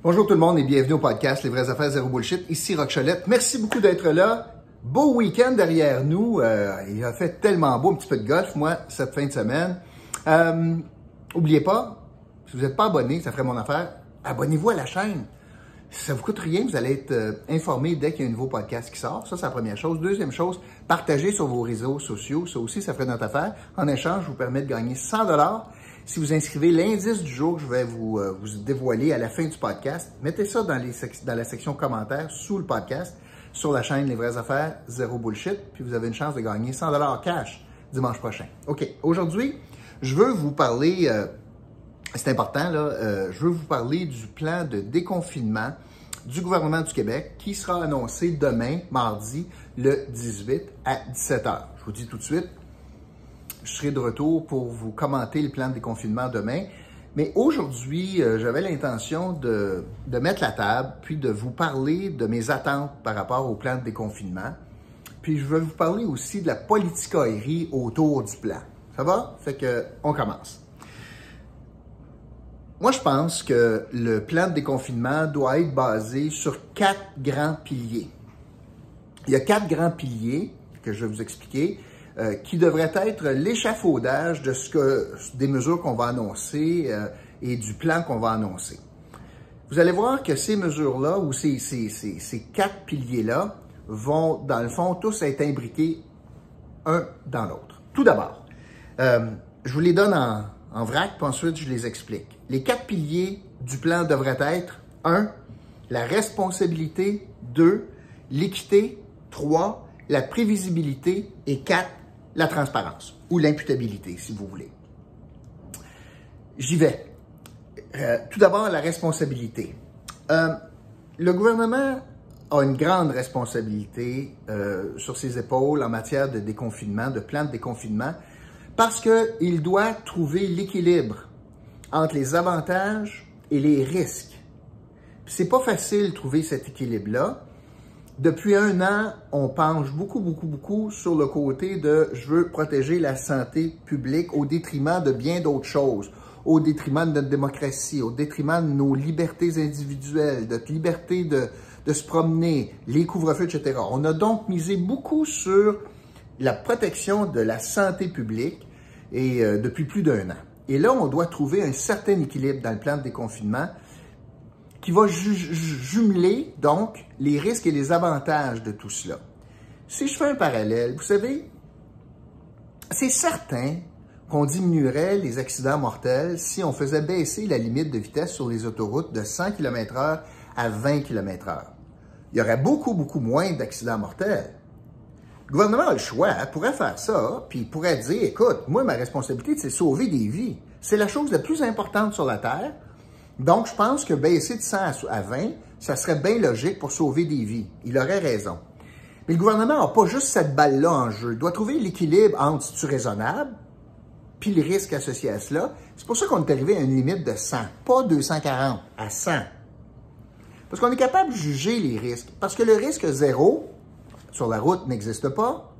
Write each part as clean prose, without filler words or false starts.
Bonjour tout le monde et bienvenue au podcast Les vraies affaires zéro bullshit. Ici Roch Cholette. Merci beaucoup d'être là. Beau week-end derrière nous. Il a fait tellement beau, un petit peu de golf, moi, cette fin de semaine. Oubliez pas, si vous n'êtes pas abonné, ça ferait mon affaire, abonnez-vous à la chaîne. Ça ne vous coûte rien, vous allez être informé dès qu'il y a un nouveau podcast qui sort. Ça, c'est la première chose. Deuxième chose, partagez sur vos réseaux sociaux. Ça aussi, ça ferait notre affaire. En échange, je vous permets de gagner 100 $ si vous inscrivez l'indice du jour que je vais vous dévoiler à la fin du podcast. Mettez ça dans la section commentaires sous le podcast sur la chaîne Les vraies affaires zéro bullshit. Puis vous avez une chance de gagner 100 $ cash dimanche prochain. OK, aujourd'hui, je veux vous parler... c'est important, là. Je veux vous parler du plan de déconfinement du gouvernement du Québec qui sera annoncé demain, mardi, le 18 à 17h. Je vous dis tout de suite, je serai de retour pour vous commenter le plan de déconfinement demain. Mais aujourd'hui, j'avais l'intention de mettre la table, puis de vous parler de mes attentes par rapport au plan de déconfinement. Puis je vais vous parler aussi de la politicaillerie autour du plan. Ça va? Fait que, on commence. Moi, je pense que le plan de déconfinement doit être basé sur 4 grands piliers. Il y a 4 grands piliers que je vais vous expliquer qui devraient être l'échafaudage des mesures qu'on va annoncer et du plan qu'on va annoncer. Vous allez voir que ces mesures-là ou ces 4 piliers-là vont, dans le fond, tous être imbriqués un dans l'autre. Tout d'abord, je vous les donne en vrac, puis ensuite je les explique. Les 4 piliers du plan devraient être 1. La responsabilité, 2. L'équité, 3. La prévisibilité et 4. La transparence ou l'imputabilité, si vous voulez. J'y vais. Tout d'abord, la responsabilité. Le gouvernement a une grande responsabilité sur ses épaules en matière de déconfinement, de plan de déconfinement, parce qu'il doit trouver l'équilibre entre les avantages et les risques. C'est pas facile de trouver cet équilibre-là. Depuis un an, on penche beaucoup sur le côté de « je veux protéger la santé publique » au détriment de bien d'autres choses, au détriment de notre démocratie, au détriment de nos libertés individuelles, de notre liberté de se promener, les couvre-feux, etc. On a donc misé beaucoup sur la protection de la santé publique et depuis plus d'un an. Et là, on doit trouver un certain équilibre dans le plan de déconfinement qui va jumeler, donc, les risques et les avantages de tout cela. Si je fais un parallèle, vous savez, c'est certain qu'on diminuerait les accidents mortels si on faisait baisser la limite de vitesse sur les autoroutes de 100 km/h à 20 km/h. Il y aurait beaucoup moins d'accidents mortels. Le gouvernement a le choix, pourrait faire ça, puis il pourrait dire, écoute, moi, ma responsabilité, c'est de sauver des vies. C'est la chose la plus importante sur la Terre. Donc, je pense que baisser de 100 à 20, ça serait bien logique pour sauver des vies. Il aurait raison. Mais le gouvernement n'a pas juste cette balle-là en jeu. Il doit trouver l'équilibre entre c'est-tu raisonnable, puis les risques associés à cela. C'est pour ça qu'on est arrivé à une limite de 100, pas 240, à 100. Parce qu'on est capable de juger les risques. Parce que le risque zéro sur la route n'existe pas.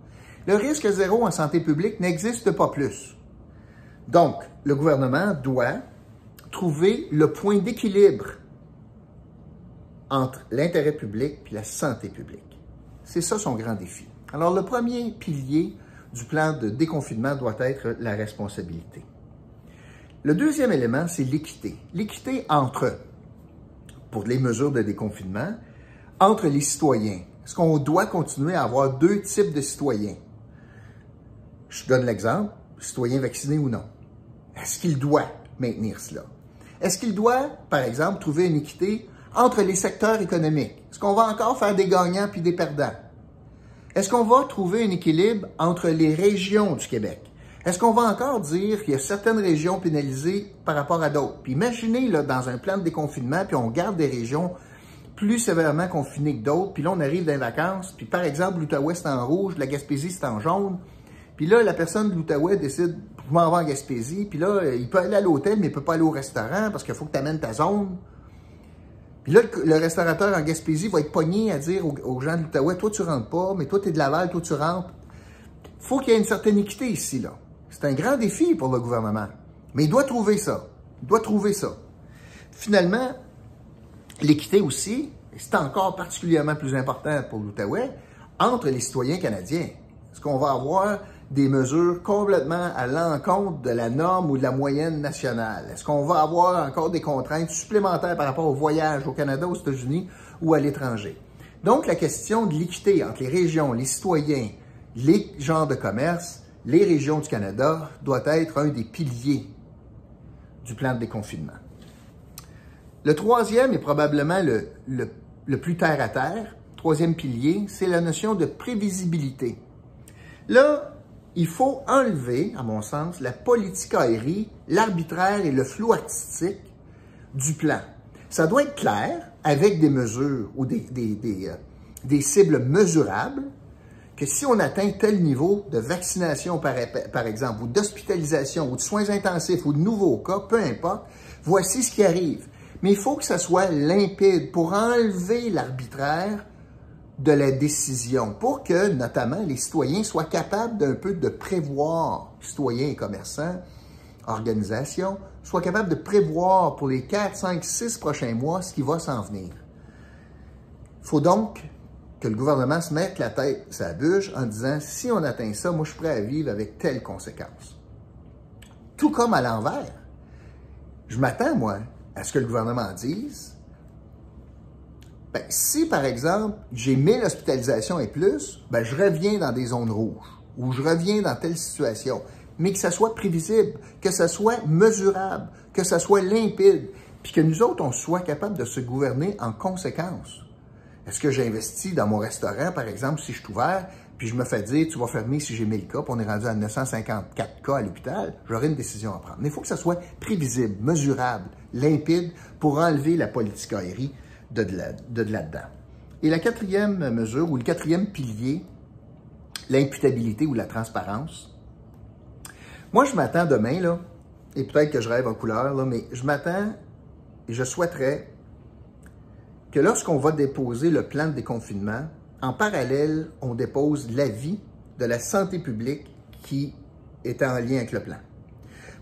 Le risque zéro en santé publique n'existe pas plus. Donc, le gouvernement doit trouver le point d'équilibre entre l'intérêt public et la santé publique. C'est ça son grand défi. Alors, le premier pilier du plan de déconfinement doit être la responsabilité. Le deuxième élément, c'est l'équité. L'équité pour les mesures de déconfinement, entre les citoyens. Est-ce qu'on doit continuer à avoir 2 types de citoyens? Je donne l'exemple, citoyen vacciné ou non. Est-ce qu'il doit maintenir cela? Est-ce qu'il doit, par exemple, trouver une équité entre les secteurs économiques? Est-ce qu'on va encore faire des gagnants puis des perdants? Est-ce qu'on va trouver un équilibre entre les régions du Québec? Est-ce qu'on va encore dire qu'il y a certaines régions pénalisées par rapport à d'autres? Puis imaginez, là, dans un plan de déconfinement, puis on garde des régions plus sévèrement confinées que d'autres, puis là, on arrive dans les vacances, puis par exemple, l'Outaouais, c'est en rouge, la Gaspésie, c'est en jaune. Puis là, la personne de l'Outaouais décide, je m'en vais en Gaspésie, puis là, il peut aller à l'hôtel, mais il ne peut pas aller au restaurant parce qu'il faut que tu amènes ta zone. Puis là, le restaurateur en Gaspésie va être pogné à dire aux gens de l'Outaouais, toi, tu rentres pas, mais toi, tu es de Laval, toi, tu rentres. Il faut qu'il y ait une certaine équité ici, là. C'est un grand défi pour le gouvernement. Mais il doit trouver ça. Il doit trouver ça. Finalement, L'équité aussi, et c'est encore particulièrement plus important pour l'Outaouais, entre les citoyens canadiens. Est-ce qu'on va avoir des mesures complètement à l'encontre de la norme ou de la moyenne nationale? Est-ce qu'on va avoir encore des contraintes supplémentaires par rapport au voyage au Canada, aux États-Unis ou à l'étranger? Donc, la question de l'équité entre les régions, les citoyens, les genres de commerce, les régions du Canada doit être un des piliers du plan de déconfinement. Le troisième est probablement le plus terre-à-terre. Troisième pilier, c'est la notion de prévisibilité. Là, il faut enlever, à mon sens, la politicaillerie, l'arbitraire et le flou artistique du plan. Ça doit être clair, avec des mesures ou des cibles mesurables, que si on atteint tel niveau de vaccination, par exemple, ou d'hospitalisation, ou de soins intensifs, ou de nouveaux cas, peu importe, voici ce qui arrive. Mais il faut que ça soit limpide pour enlever l'arbitraire de la décision, pour que, notamment, les citoyens soient capables d'un peu de prévoir, citoyens et commerçants, organisations, soient capables de prévoir pour les 4, 5, 6 prochains mois ce qui va s'en venir. Il faut donc que le gouvernement se mette la tête sur la bûche en disant « si on atteint ça, moi je suis prêt à vivre avec telles conséquences ». Tout comme à l'envers, je m'attends, moi, à ce que le gouvernement dise ben, si, par exemple, j'ai 1000 hospitalisations et plus, ben, je reviens dans des zones rouges ou je reviens dans telle situation, mais que ça soit prévisible, que ça soit mesurable, que ça soit limpide, puis que nous autres, on soit capable de se gouverner en conséquence. Est-ce que j'investis dans mon restaurant, par exemple, si je suis ouvert, puis je me fais dire, tu vas fermer si j'ai 1000 cas, puis on est rendu à 954 cas à l'hôpital, j'aurai une décision à prendre. Mais il faut que ça soit prévisible, mesurable, limpide, pour enlever la politicaillerie de là-dedans. Et la quatrième mesure, ou le quatrième pilier, l'imputabilité ou la transparence. Moi, je m'attends demain, là, et peut-être que je rêve en couleur, là, mais je m'attends et je souhaiterais que lorsqu'on va déposer le plan de déconfinement, en parallèle, on dépose l'avis de la santé publique qui est en lien avec le plan.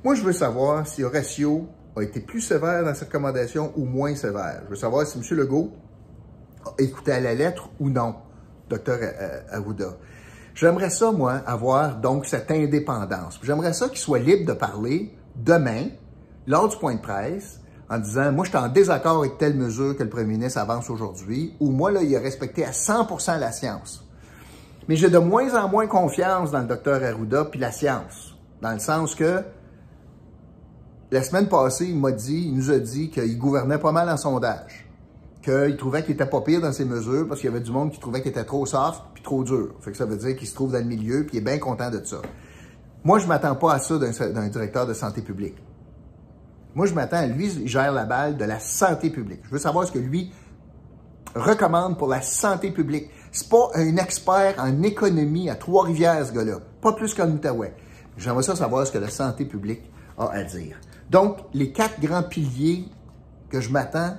Moi, je veux savoir si Horacio a été plus sévère dans ses recommandations ou moins sévère. Je veux savoir si M. Legault a écouté à la lettre ou non, Dr Arruda. J'aimerais ça, moi, avoir donc cette indépendance. J'aimerais ça qu'il soit libre de parler demain, lors du point de presse, en disant, moi, je suis en désaccord avec telle mesure que le premier ministre avance aujourd'hui, ou moi, là, il a respecté à 100% la science. Mais j'ai de moins en moins confiance dans le Dr Arruda puis la science, dans le sens que la semaine passée, il nous a dit qu'il gouvernait pas mal en sondage, qu'il trouvait qu'il était pas pire dans ses mesures parce qu'il y avait du monde qui trouvait qu'il était trop soft puis trop dur. Fait que ça veut dire qu'il se trouve dans le milieu puis il est bien content de ça. Moi, je m'attends pas à ça d'un directeur de santé publique. Moi, je m'attends à lui, il gère la balle de la santé publique. Je veux savoir ce que lui recommande pour la santé publique. C'est pas un expert en économie à Trois-Rivières, ce gars-là. Pas plus qu'en Outaouais. J'aimerais ça savoir ce que la santé publique a à dire. Donc, les 4 grands piliers que je m'attends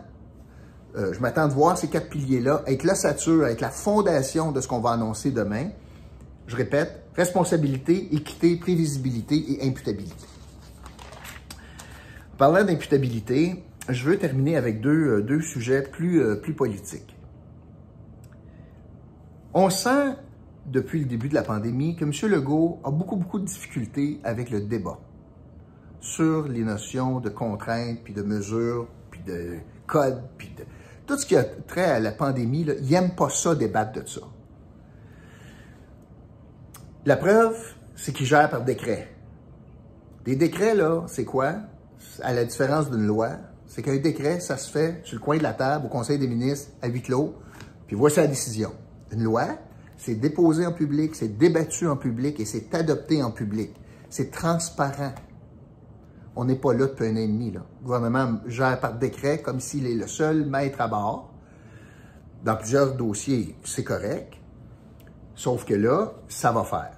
de voir ces 4 piliers-là, avec l'ossature, avec la fondation de ce qu'on va annoncer demain. Je répète, responsabilité, équité, prévisibilité et imputabilité. Parlant d'imputabilité, je veux terminer avec deux sujets plus politiques. On sent, depuis le début de la pandémie, que M. Legault a beaucoup de difficultés avec le débat sur les notions de contraintes, puis de mesures, puis de codes, puis de tout ce qui a trait à la pandémie, là, il n'aime pas ça, débattre de ça. La preuve, c'est qu'il gère par décret. Des décrets, là, c'est quoi? À la différence d'une loi, c'est qu'un décret, ça se fait sur le coin de la table au Conseil des ministres à huis clos, puis voici la décision. Une loi, c'est déposé en public, c'est débattu en public et c'est adopté en public. C'est transparent. On n'est pas là depuis un an et demi, là. Le gouvernement gère par décret comme s'il est le seul maître à bord. Dans plusieurs dossiers, c'est correct. Sauf que là, ça va faire.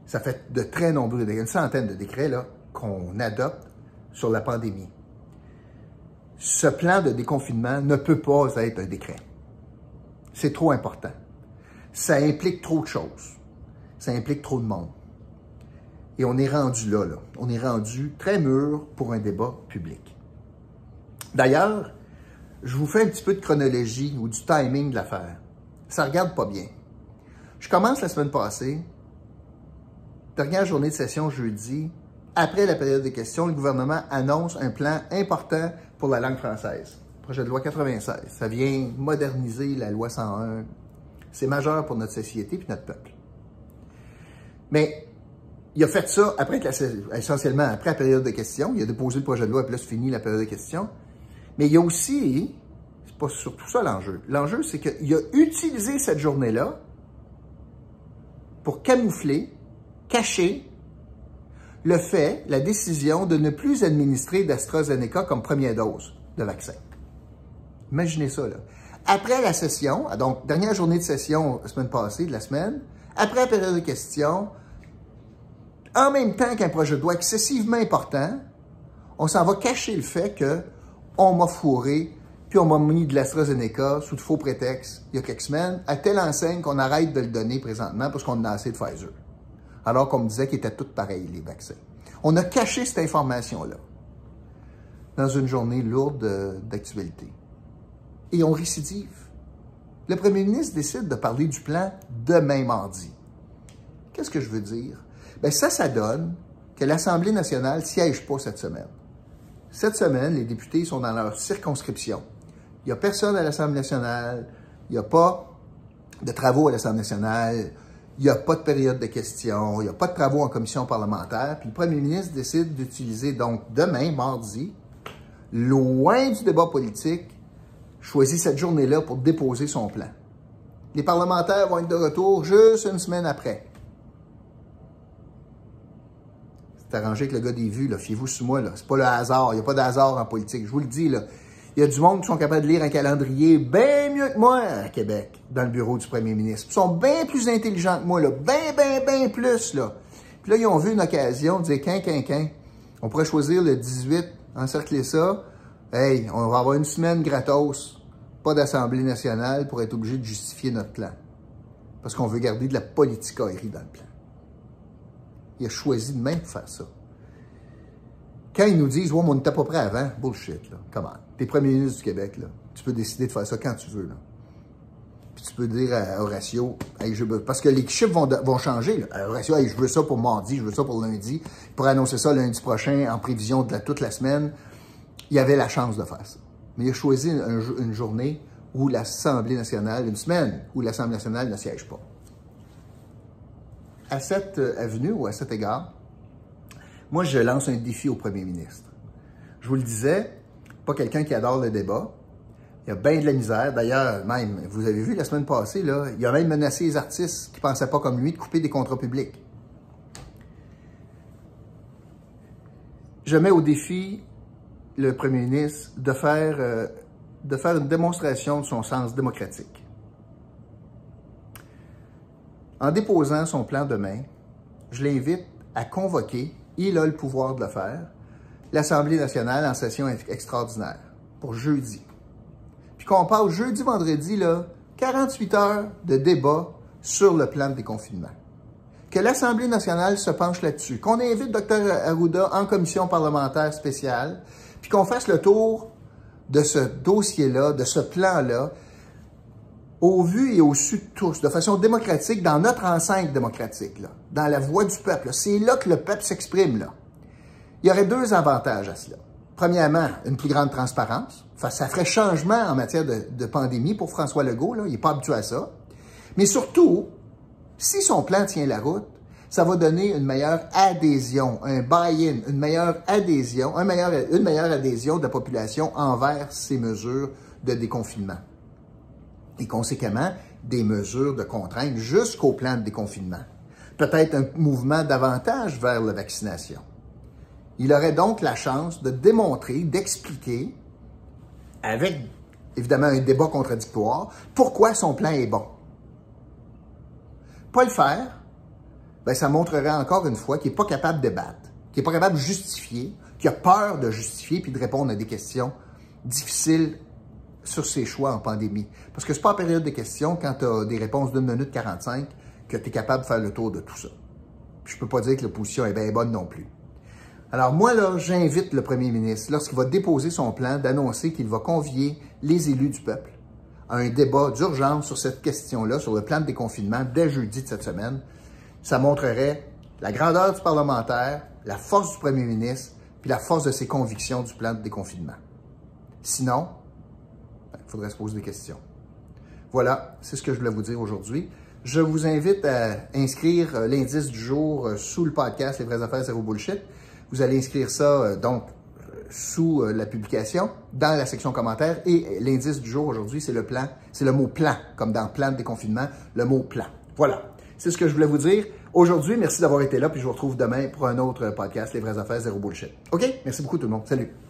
Ça fait de très nombreux décrets, une centaine de décrets là, qu'on adopte sur la pandémie. Ce plan de déconfinement ne peut pas être un décret. C'est trop important. Ça implique trop de choses. Ça implique trop de monde. Et on est rendu là. On est rendu très mûr pour un débat public. D'ailleurs, je vous fais un petit peu de chronologie ou du timing de l'affaire. Ça regarde pas bien. Je commence la semaine passée, dernière journée de session jeudi, après la période des questions, le gouvernement annonce un plan important pour la langue française. Projet de loi 96. Ça vient moderniser la loi 101. C'est majeur pour notre société et notre peuple. Mais il a fait ça essentiellement après la période de questions. Il a déposé le projet de loi et puis là, c'est fini la période de questions. Mais il y a aussi, c'est pas surtout ça l'enjeu. L'enjeu, c'est qu'il a utilisé cette journée-là pour camoufler, cacher le fait, la décision de ne plus administrer d'AstraZeneca comme première dose de vaccin. Imaginez ça, là. Après la session, donc dernière journée de session la semaine passée, de la semaine, après la période de questions, en même temps qu'un projet de loi excessivement important, on s'en va cacher le fait qu'on m'a fourré, puis on m'a mis de l'AstraZeneca sous de faux prétextes il y a quelques semaines, à telle enseigne qu'on arrête de le donner présentement parce qu'on a assez de Pfizer. Alors qu'on me disait qu'ils étaient tous pareils, les vaccins. On a caché cette information-là dans une journée lourde d'actualité. Et on récidive. Le premier ministre décide de parler du plan demain mardi. Qu'est-ce que je veux dire? Bien, ça donne que l'Assemblée nationale ne siège pas cette semaine. Cette semaine, les députés sont dans leur circonscription. Il n'y a personne à l'Assemblée nationale, il n'y a pas de travaux à l'Assemblée nationale, il n'y a pas de période de questions, il n'y a pas de travaux en commission parlementaire, puis le premier ministre décide d'utiliser donc demain, mardi, loin du débat politique, choisit cette journée-là pour déposer son plan. Les parlementaires vont être de retour juste une semaine après. C'est arrangé avec le gars des vues, là. Fiez-vous sur moi, là. C'est pas le hasard. Il n'y a pas de hasard en politique. Je vous le dis, là. Il y a du monde qui sont capables de lire un calendrier bien mieux que moi à Québec, dans le bureau du premier ministre. Ils sont bien plus intelligents que moi, là. Bien plus, là. Puis là, ils ont vu une occasion de dire, quin. On pourrait choisir le 18, encercler ça. Hey, on va avoir une semaine gratos. Pas d'Assemblée nationale pour être obligé de justifier notre plan. Parce qu'on veut garder de la politicaillerie dans le plan. Il a choisi de même faire ça. Quand ils nous disent « Ouais, mais on n'était pas prêt avant », bullshit, là. Comment? T'es premier ministre du Québec, là. Tu peux décider de faire ça quand tu veux, là. Puis tu peux dire à Horacio hey, « Parce que les chiffres vont changer, là. Horacio, hey, je veux ça pour mardi, je veux ça pour lundi. » Pour annoncer ça lundi prochain, en prévision de toute la semaine, il avait la chance de faire ça. Mais il a choisi une journée où l'Assemblée nationale, une semaine où l'Assemblée nationale ne siège pas. À cette avenue ou à cet égard, moi, je lance un défi au premier ministre. Je vous le disais, pas quelqu'un qui adore le débat. Il y a bien de la misère. D'ailleurs, même, vous avez vu la semaine passée, là, il a même menacé les artistes qui ne pensaient pas comme lui de couper des contrats publics. Je mets au défi le premier ministre de faire une démonstration de son sens démocratique. En déposant son plan demain, je l'invite à convoquer, il a le pouvoir de le faire, l'Assemblée nationale en session extraordinaire pour jeudi. Puis qu'on passe jeudi, vendredi, là, 48 heures de débat sur le plan de déconfinement. Que l'Assemblée nationale se penche là-dessus, qu'on invite Dr Arruda en commission parlementaire spéciale, puis qu'on fasse le tour de ce dossier-là, de ce plan-là, au vu et au su de tous, de façon démocratique, dans notre enceinte démocratique, là, dans la voix du peuple. C'est là que le peuple s'exprime, là. Il y aurait deux avantages à cela. Premièrement, une plus grande transparence. Enfin, ça ferait changement en matière de pandémie pour François Legault, là. Il n'est pas habitué à ça. Mais surtout, si son plan tient la route, ça va donner une meilleure adhésion, un buy-in, une meilleure adhésion de la population envers ces mesures de déconfinement. Et conséquemment, des mesures de contrainte jusqu'au plan de déconfinement. Peut-être un mouvement davantage vers la vaccination. Il aurait donc la chance de démontrer, d'expliquer, avec évidemment un débat contradictoire, pourquoi son plan est bon. Pas le faire, bien, ça montrerait encore une fois qu'il n'est pas capable de débattre, qu'il n'est pas capable de justifier, qu'il a peur de justifier puis de répondre à des questions difficiles sur ses choix en pandémie. Parce que c'est pas en période de questions, quand tu as des réponses d'1 minute 45, que tu es capable de faire le tour de tout ça. Puis je peux pas dire que l'opposition est bien bonne non plus. Alors moi, là, j'invite le premier ministre, lorsqu'il va déposer son plan, d'annoncer qu'il va convier les élus du peuple à un débat d'urgence sur cette question-là, sur le plan de déconfinement, dès jeudi de cette semaine. Ça montrerait la grandeur du parlementaire, la force du premier ministre, puis la force de ses convictions du plan de déconfinement. Sinon, il faudrait se poser des questions. Voilà, c'est ce que je voulais vous dire aujourd'hui. Je vous invite à inscrire l'indice du jour sous le podcast Les vraies affaires zéro bullshit. Vous allez inscrire ça sous la publication, dans la section commentaires. Et l'indice du jour aujourd'hui, c'est le plan, c'est le mot plan, comme dans plan de déconfinement, le mot plan. Voilà, c'est ce que je voulais vous dire aujourd'hui. Merci d'avoir été là, puis je vous retrouve demain pour un autre podcast Les vraies affaires zéro bullshit. OK? Merci beaucoup tout le monde. Salut!